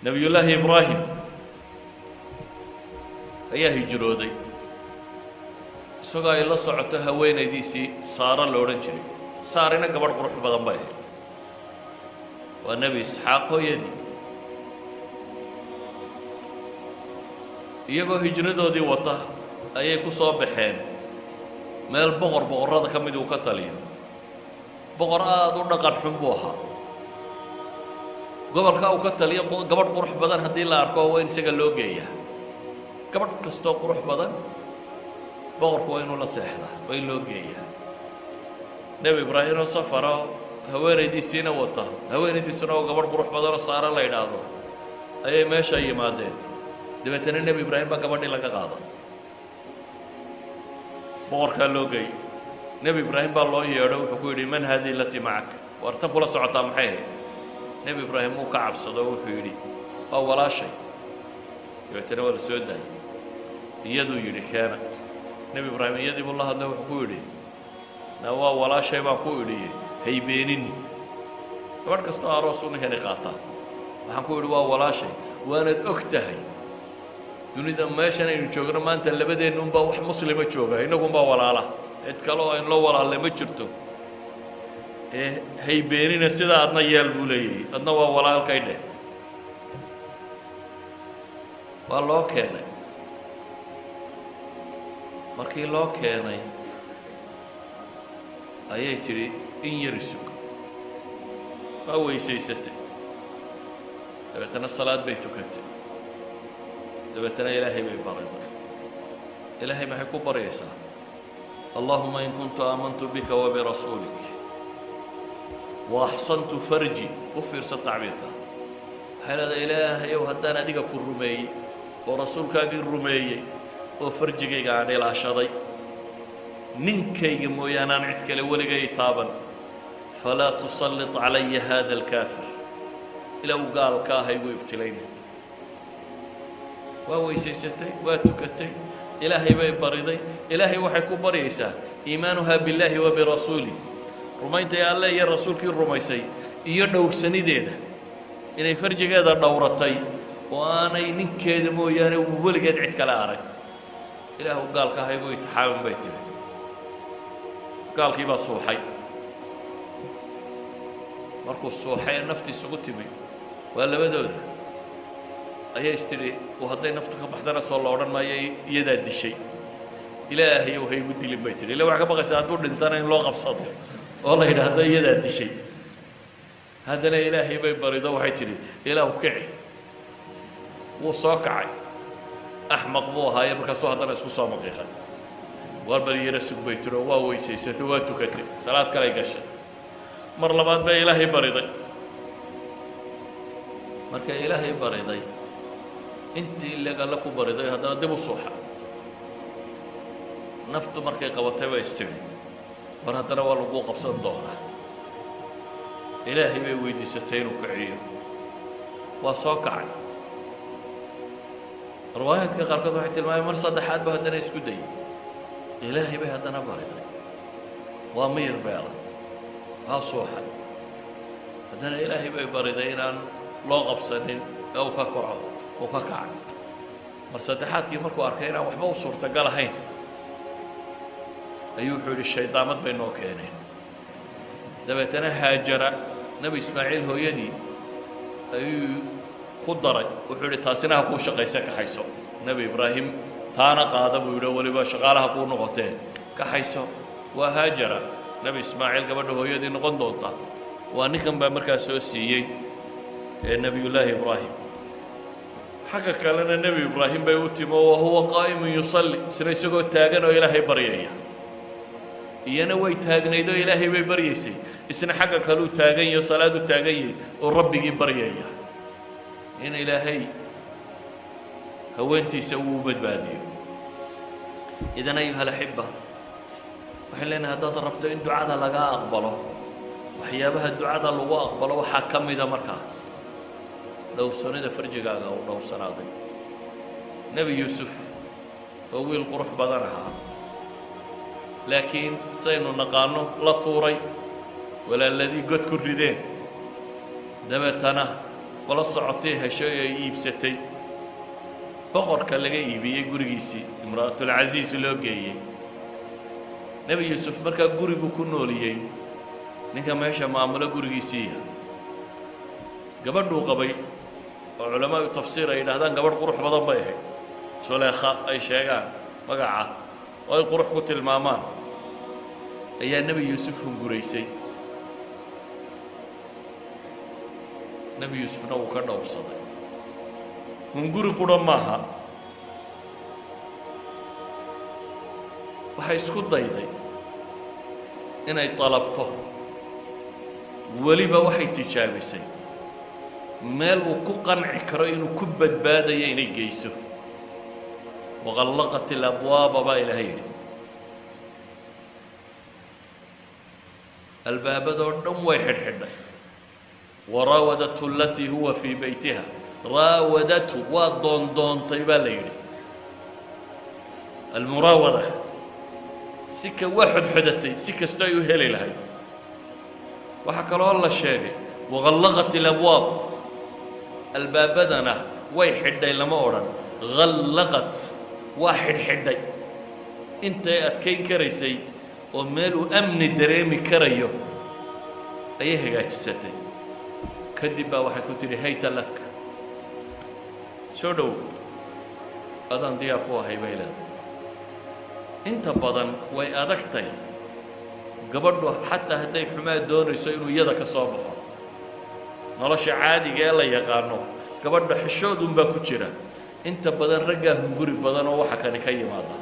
نبي الله إبراهيم أيه هجرودي سوغا إلا صعتها وين ديسي سارة لورنجري سارنا قبل قروح بدن باي والنبي إسحاق هو يدي iyagoo hijradoodii wata ayay ku soo baxeen meel boqorrada ka mid uu ka taliyo boqor aad u dhaqan xun buu ahaa gobolka uu ka taliyo gabadh qurux badan haddii la arko waa in isaga loo geeyaa gabadh kastoo qurux badan boqorku waa inuu la seexdaa waa in loo geeyaa nebi ibraahim oo safara haweenaydiisiina wata haweenaydiisuna oo gabadh qurux badan oo saara la yidhaahdo ayay meesha yimaadeen dabeetana nebi ibraahim baa gabadhii laga qaada boqorkaa loo geey nebi ibraahim baa loo yeedho wuxuu ku yidhi man haadihi alatii macak war tan kula socotaa maxay ahayd nebi ibraahim wuu ka cabsado wuxuu yidhi waa walaashay dabeetana waa la soo daayay iyaduu yidhi keena nebi ibraahim iyadii buu la hadlay wuxuu ku yidhi na waa walaashay baan ku idhiye haybeenini gabadh kastoo aroos u ninkani qaataa waxaan ku yidhi waa walaashay waanaad og tahay dunida meeshan aynu joogno maanta labadeennu unbaa wax muslima jooga innagunbaa walaala cid kale oo aynlo walaalle ma jirto ee haybeenina sidaa adna yeel buu leeyahay adna waa walaalkay dheh waa loo keenay markii loo keenay ayay tidhi in yari sug waa weysaysatay dabeetana salaad bay tukatay dabeetana ilaahay bay bariday ilaahay maxay ku baryaysaa اللهم إن كنت آمنت بك وبرسولك وأحصنت فرجي وفر ستعبيرك هذا إلهي وهدانا ديك كرمي ورسولك الرمي وفرجك عن العشري ننكي مويانا نعتك لولي طابا فلا تسلط علي هذا الكافر لو قال كاهي ويبتليني وويسيستي واتكتي إلهي بي بريدي إلهي وحكو بريسا إيمانها بالله وبرسوله رمينت يا الله يا رسول كي رميسي يدور سنديده إني فرجك هذا دورتي وأنا ينكيد مو يعني ولقد عد كلارك إلهي قال كاهي ويتحاول بيتي قال كيبا صوحي مركو الصوحي نفتي سقطي بي ولا بدوده أيه استري وهذا نفتك بحضنا صلى الله عليه وسلم يدا الدشي إلهي وهي ودي لبيت لي لو عقبك سأقول أنت أنا لغة بصدق والله إذا هذا يدا الدشي هذا لا إلهي بيبرده وحيتري إله كعي وصاكعي أحمق بوها يبرك صوها هذا نسكو صامق يا خال واربري يرسك بيتره وهو يسيسته وتكتب صلاة كلا يقشر مر لبعض بإلهي بريضي مركا إلهي بريضي أنت اللي قال لكم بريضي هذا دبوا الصوحة نفط مركا قوتي ويستوي برهدنا والوقوق بصد دورة إلهي بيويدي ستين وكعية وصاكعي رواية كقاركة واحد الماء مرصد حاد بهدنا يسكدي إلهي بهدنا بريضي وامير بيلا ها صوحة هدنا إلهي ببريضين أن لغب سنين أو كقعه وكقع مرصدحات كي مركو أركينا وحبا وصورة قالهين أيوحوا للشيطان مد بينه كينين دبتنا هاجر نبي إسماعيل هو يدي أيو قدري وحولي تاسينها كو شقيسة كحيسو نبي إبراهيم تانا قادم ويقول ولي شغالها كو نغطين كحيسو وهاجر نبي إسماعيل قبل هو يدي نغندوطا وانكم بمركز سوسيي نبي الله إبراهيم حكى لنا النبي إبراهيم بيوتيم وهو قائم يصلي سنيسقو تاغن إلهي بريئة ينوي تاغن يدو إلهي ببريسي إسنا حكى كلو تاغن يصلاة تاغن وربي بريئة إن إلهي هو أنت سووا بدبادي إذن أيها الأحبة وحلنا هذا ضربت إن دعاء لقى أقبله وحيابها الدعاء لقى أقبله وحكم إذا مركه لو سنة فرجع أو لو سنة نبي يوسف هو القروح بدنها لكن سينو نقانو لا طوري ولا الذي قد كردين دبتنا qolo socotay heshay ay iibsatay boqorka laga iibiyey gurigiisii imra'atulcasiis loo geeyey nebi yuusuf markaa guri buu ku nooliyey ninka meesha maamulo gurigiisiiya gabadhuu qabay oo culamaadu tafsiir ay yidhaahdaan gabadh qurux badan bay ahayd suleekha ay sheegaan magaca oo ay qurux ku tilmaamaan ayaa nebi yuusuf hunguraysay nebi yuusufna wuu ka dhowrsaday hunguri qudha maaha waxay isku dayday inay dalabto weliba waxay tijaabisay meel uu ku qanci karo inuu ku badbaadayo inay geyso waqallaqat alabwaaba baa ilaahay yidhi albaabadoo dhan way xidhxidhay waraawadatu alatii huwa fii beytiha raawadatu waa doondoontay baa la yidhi almuraawada sika waa xodxodatay si kastoo ay u heli lahayd waxaa kaloo la sheegay waqallaqat alabwaab albaabadana way xidhay lama odhan qallaqat waa xidhxidhay intay adkayn karaysay oo meel uu amni dareemi karayo ayay hagaajisatay kadib baa waxay ku tidhi hayta lak soo dhow adaan diyaar ku ahay bay leedahay inta badan way adagtay gabadhu xataa hadday xumaa doonayso inuu iyada ka soo baxo nolosha caadiga ee la yaqaano gabadha xishoodunbaa ku jira inta badan raggaa hunguri badan oo waxa kani ka yimaada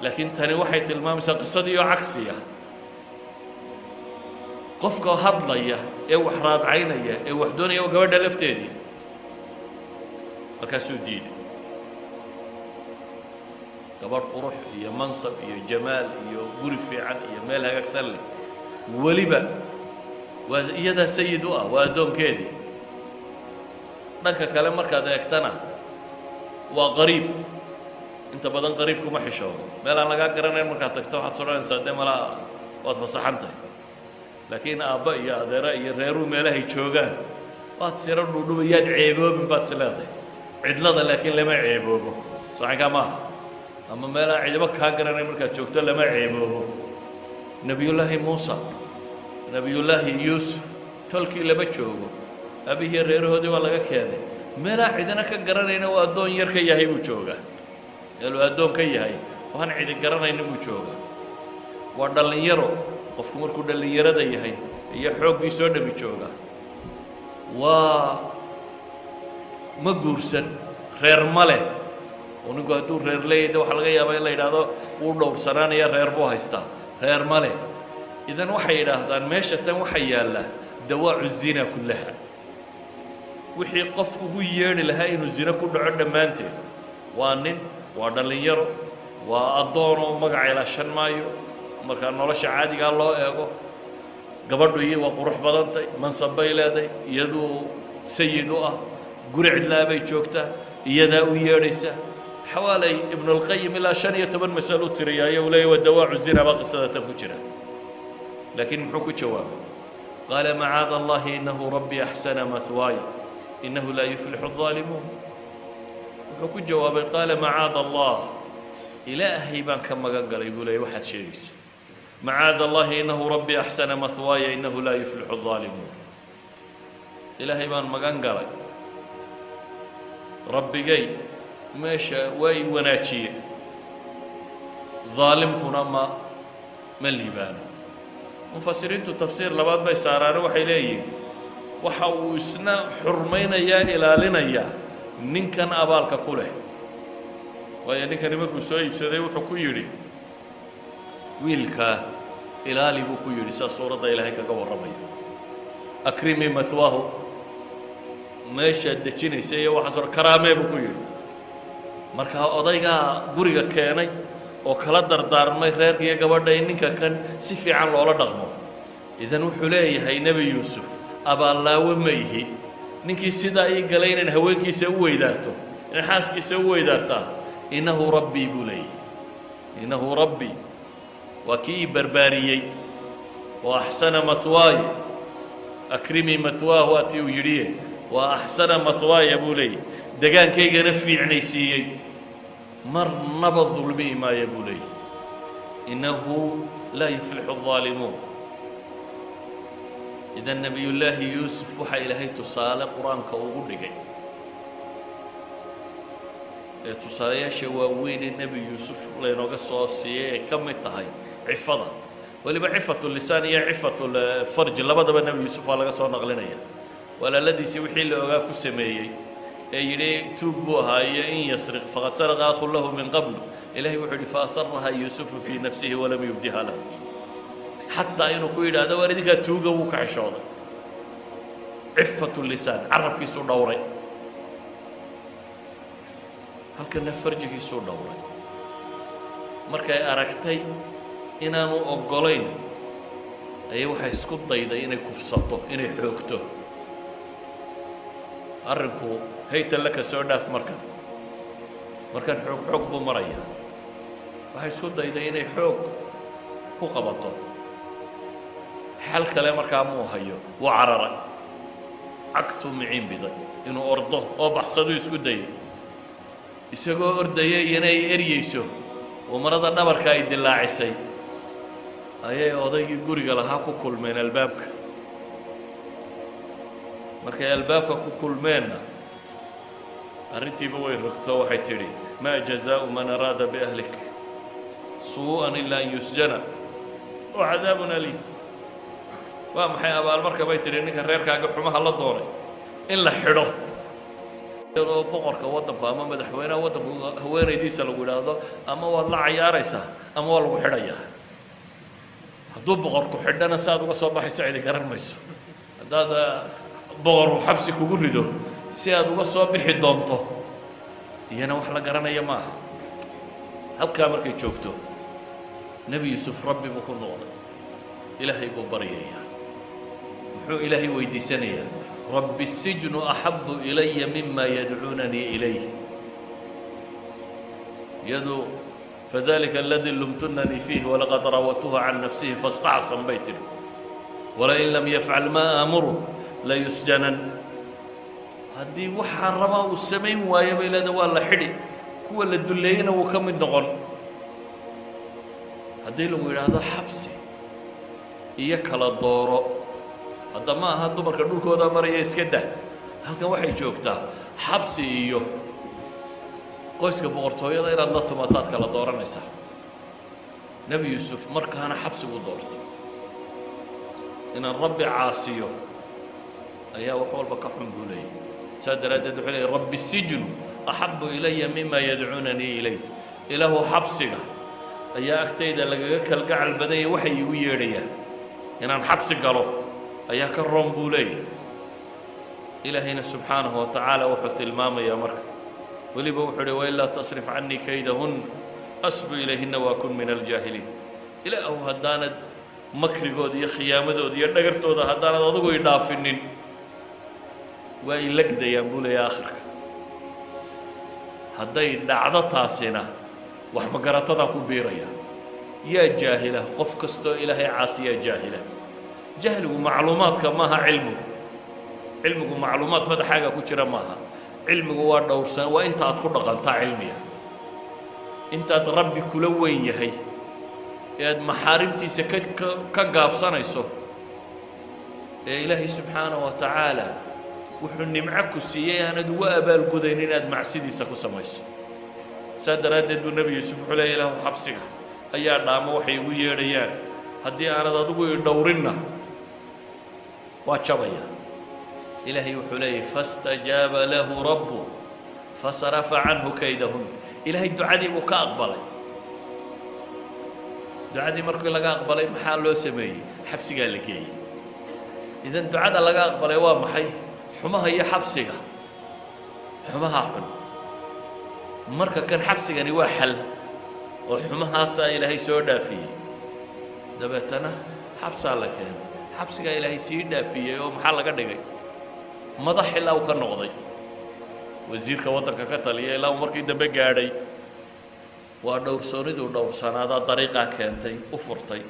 laakiin tani waxay tilmaamaysaa qisadiioo cagsiya qofka hadlaya ee wax raadcaynaya ee wax doonaya oo gabadha lafteedii markaasuu diiday gabadh qurux iyo mansab iyo jamaal iyo guri fiican iyo meel hagaagsan leh weliba waa iyadaa sayid u ah waa addoonkeedii dhanka kale markaad eegtana waa qariib inta badan qariib kuma xishoodo meel aan lagaa garanayn markaad tagto waxaad sodhanaysaa dee malaa waad fasaxan tahay laakiin aabba iyo adeera iyo reeruu meelahay joogaan waad siro dhudhubayaad ceeboobin baad is leedahay cidlada laakiin lama ceeboobo saxinkaa maaha ama meelaan cidibo kaa garanayn markaad joogto lama ceeboobo nebiyullaahi muusa nebiyullaahi yuusuf tolkii lama joogo abihiiyo reerahoodii waa laga keenay meelaa cidina ka garanayna uu addoon yar ka yahay buu joogaa meeluu addoon ka yahay waan cidi garanayna buu joogaa waa dhallinyaro qofku markuu dhallinyarada yahay iyo xooggii soo dhabi joogaa waa ma guursan reer ma leh oo ninku hadduu reer leeyahay de waxaa laga yaabaa in la yidhaahdo wuu dhowrsanaanaya reer buu haystaa reer ma leh idan waxay yidhaahdaan meesha tan waxaa yaalla dawaacu zina kullaha wixii qof ugu yeedhi lahaa inuu zino ku dhaco dhammaanteed waa nin waa dhallinyaro waa addoon oo magaca ilaashan maayo markaa nolosha caadigaa loo eego gabadhu iyo waa qurux badantay mansab bay leedahay iyaduu sayid u ah guri cidlaa bay joogtaa iyadaa u yeedhaysa xawaalay ibnulqayim ilaa 15 masalo u tiriyaayo uu leeyahy waa dawaacu zina baa qisada tan ku jira laakiin muxuu ku jawaabay qaala macaada allahi innahu rabbii axsana mathwaaya innahu laa yuflixu الظaalimuun wuxuu ku jawaabay qaala macaada allah ilaahay baan ka magan galay buu leeyahy waxaad sheegayso macaada allahi innahu rabbii axsana mathwaaya innahu laa yuflixu الظaalimuun ilaahay baan magan galay rabbigay meesha way wanaajiye ظaalimkuna ma liibaano mufasiriintu tafsiir labaad bay saaraane waxay leeyihiin waxa uu isna xurmaynayaa ilaalinayaa ninkan abaalka ku leh waayo ninkani markuu soo iibsaday wuxuu ku yidhi wiilkaa ilaali buu ku yidhi saa suuradda ilaahay kaga warramaya akrimii mathwaahu meeshaad dejinaysa iyo waxaas hore karaamee buu ku yidhi markaa odaygaa guriga keenay oo kala dardaarmay reerkiiyo gabadha in ninka kan si fiican loola dhaqmo idan wuxuu leeyahay nebi yuusuf abaallaawo ma ihi ninkii sidaa ii galay inaan haweenkiisa u weydaarto inaan xaaskiisa u weydaartaa innahu rabbii buu leeyahay innahu rabbii waa kii ii barbaariyey oo axsana mathwaaya akrimii mathwaahu waatii uu yidhiye وأحسن مثواي بولي دجان كي جنفي عنيسيي مر نبض ظلمي ما يبولي إنه لا يفلح الظالمون. إذا النبي الله يوسف وحي إلهي تصالى قرآن كوغل لكي تصالى شواوين النبي يوسف لأنه قصوصي كم التهي عفظة واللي بعفة اللسان هي عفة الفرج لا بد النبي يوسف على قصة نغلنية ولا الذي سيوحي له كسمي يلي توبوها إن يسرق فقد سرق أخ له من قبل إلهي وحده فأصرها يوسف في نفسه ولم يبدها له حتى إنه كويل هذا وردك توجا وكعشاض عفة اللسان عرب كيسو دوري هل كنا فرج كيسو دوري مركا أركتي إن أنا أقولين أيوة حيسكت ضيدا إن كفصته إن حوكته أرنكو هيت لك سودا في مركان حوك بمريا وحيسكت ضيدا إن حوك هو قبطه حل كلام مركا مو هيو وعرر عكتو معين بيضا إنه أرضه أو بحصدو يسكت ضيدا يسكو أرديه يناي إريسو ومرض النبر كايد الله عسي أيه أضيق جوري لها كل من البابك مركا البابك كل منا أرنتي بوي ركتو حيتري ما جزاء من أراد بأهلك سوءا إلا أن يسجن وعذاب أليم وام حي أبا المركا بيتري إنك الرير كاقو حماها الله دوري إلا حدو يرو بقرك ودنك أما مدحوينه ودنك هوين يديس الولادة أما والله عياريسه أما والله حرية هدو بقرك حدنا ساد وصباح السعيد كرر ميسو هذا بقر وحبسك وقردو ساد وصباح الضمطه يانا وحلا قرنا يا ما هل كامر كي تشوكتو نبي يوسف ربي بكون نوض إلهي ببريه محو إلهي ويدي سنية رب السجن أحب إلي مما يدعونني إليه يدو فذلك الذي لمتنني فيه ولقد راودته عن نفسه فاستعصم بيتي ولئن لم يفعل ما آمره ليسجنن هدي وحان رما والسمين وايبا إلى دوال حدي كوا اللي الدليين وكم النغل هدي له هذا حبسي إياك على الدورة هذا ما هذا مركز دول كودا مريا يسكده هل كان واحد جوكتا حبسي إيوه قوسك بغرتويا إلى الله تماتات كلا دورة نسا نبي يوسف مركز أنا حبسي ودورت إن الرب عاصيه أيها وحول بكحم بولي سادر أدد عليه رب السجن أحب إلي مما يدعونني إليه إله حبسك أيها أكتيد لقاك القاع البداية وحي ويريا إن حبسك قالوا أيها كرم بولي إلهنا سبحانه وتعالى وحط المام يا مرك ولي بوحد وإلا تصرف عني كيدهن أسب إليهن وأكون من الجاهلين إلى أو هداند مكري قودي خيامة دي نقرتو ده هداند أضغو يدافنين وإلك دي يقول يا آخرك هداي دعضة تاسينا وحمقرتنا كبيرة يا جاهلة قف كستو إلهي عاصية جاهلة جهل ومعلومات كماها علمه ومعلومات ماذا حاجة كتيرة ماها علمه وارد سنة وإنت أتكون قنطع علمية أنت ربي كل وين يهي يا محارمتي سكت كجاب سنة يسوع يا إلهي سبحانه وتعالى وحني معك السيئة أنا دواء بالقدينين أد مع سيدي سكو سمايس سادر هذا النبي يوسف عليه له حبسك أيام نام وحي ويريان هدي أنا ضدوي دورنا واتشبيا إلهي وحلي فاستجاب له ربه فصرف عنه كيدهن إلهي الدعاء دي وكا أقبله دعاء دي مركو لقا أقبله محال لو سمي حبسي قال لك إيه إذا الدعاء ده لقا أقبله وامحي حماها هي حبسي حماها حل مركا كان حبسي يعني واحل وحماها سا إلهي سودا فيه دبتنا حبس الله كان حبسي إلهي سيدا فيه يوم حل قدقي مضح الله وكان نقضي وزير كوطنك كتليه لا مركي دبق قاعدي ودور سوري ودور سنة هذا طريقة كانتي أفرتي